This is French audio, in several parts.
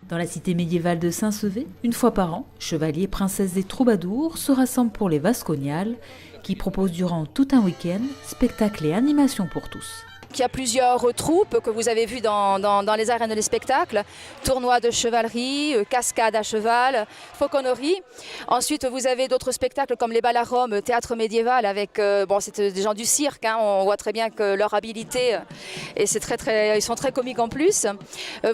Dans la cité médiévale de Saint-Sevé, une fois par an, chevaliers, princesses et troubadours se rassemblent pour les Vasconiales, qui proposent durant tout un week-end spectacles et animations pour tous. Il y a plusieurs troupes que vous avez vues dans les arènes des spectacles, tournois de chevalerie, cascades à cheval, fauconnerie. Ensuite, vous avez d'autres spectacles comme les bals à Rome, théâtre médiéval avec, c'est des gens du cirque, hein, on voit très bien que leur habilité, et ils sont très comiques en plus.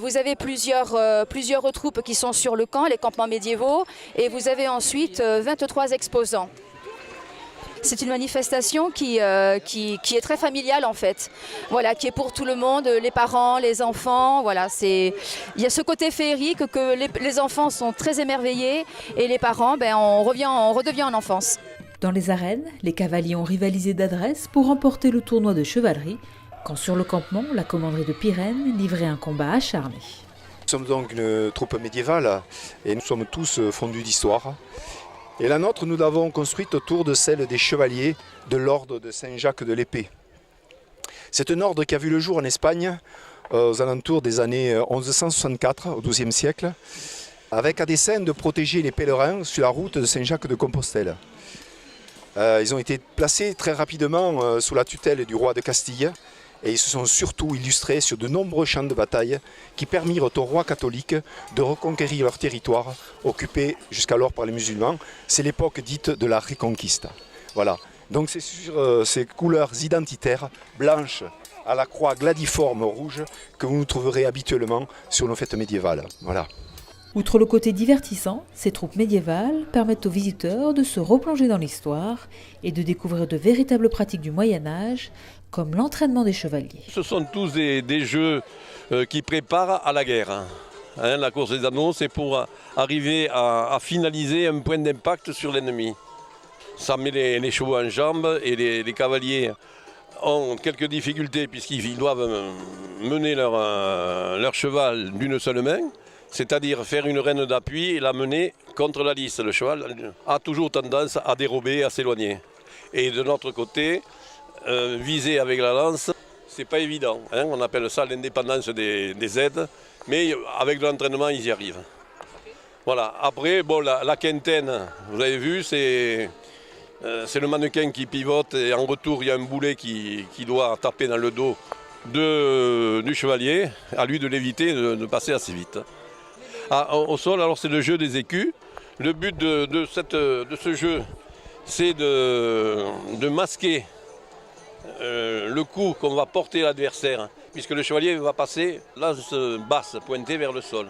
Vous avez plusieurs troupes qui sont sur le camp, les campements médiévaux, et vous avez ensuite 23 exposants. C'est une manifestation qui est très familiale en fait, voilà, qui est pour tout le monde, les parents, les enfants, voilà, il y a ce côté féerique que les enfants sont très émerveillés et les parents, on redevient en enfance. Dans les arènes, les cavaliers ont rivalisé d'adresse pour remporter le tournoi de chevalerie, quand sur le campement, la commanderie de Pirenne livrait un combat acharné. Nous sommes donc une troupe médiévale et nous sommes tous fondus d'histoire. Et la nôtre, nous l'avons construite autour de celle des chevaliers de l'ordre de Saint-Jacques de l'Épée. C'est un ordre qui a vu le jour en Espagne aux alentours des années 1164, au XIIe siècle, avec à dessein de protéger les pèlerins sur la route de Saint-Jacques de Compostelle. Ils ont été placés très rapidement sous la tutelle du roi de Castille et ils se sont surtout illustrés sur de nombreux champs de bataille qui permirent aux rois catholiques de reconquérir leur territoire occupé jusqu'alors par les musulmans. C'est l'époque dite de la Reconquista. Voilà. Donc c'est sur ces couleurs identitaires, blanches à la croix gladiforme rouge, que vous nous trouverez habituellement sur nos fêtes médiévales. Voilà. Outre le côté divertissant, ces troupes médiévales permettent aux visiteurs de se replonger dans l'histoire et de découvrir de véritables pratiques du Moyen-Âge, comme l'entraînement des chevaliers. Ce sont tous des jeux qui préparent à la guerre. La course des anneaux, c'est pour arriver à finaliser un point d'impact sur l'ennemi. Ça met les chevaux en jambes et les cavaliers ont quelques difficultés puisqu'ils doivent mener leur cheval d'une seule main. C'est-à-dire faire une reine d'appui et la mener contre la lisse. Le cheval a toujours tendance à dérober, à s'éloigner. Et de notre côté, viser avec la lance, c'est pas évident. On appelle ça l'indépendance des aides, mais avec de l'entraînement, ils y arrivent. Voilà. Après, la quintaine, vous avez vu, c'est le mannequin qui pivote et en retour, il y a un boulet qui doit taper dans le dos du chevalier, à lui de l'éviter de passer assez vite. Au sol, alors c'est le jeu des écus. Le but de ce jeu, c'est de masquer le coup qu'on va porter l'adversaire, puisque le chevalier va passer lance basse, pointée vers le sol.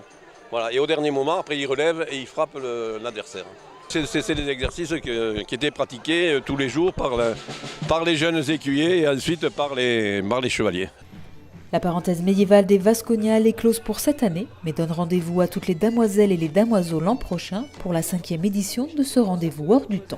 Voilà. Et au dernier moment, après il relève et il frappe l'adversaire. C'est des exercices qui étaient pratiqués tous les jours par les jeunes écuyers et ensuite par les chevaliers. La parenthèse médiévale des Vasconiales est close pour cette année, mais donne rendez-vous à toutes les damoiselles et les damoiseaux l'an prochain pour la 5e édition de ce rendez-vous hors du temps.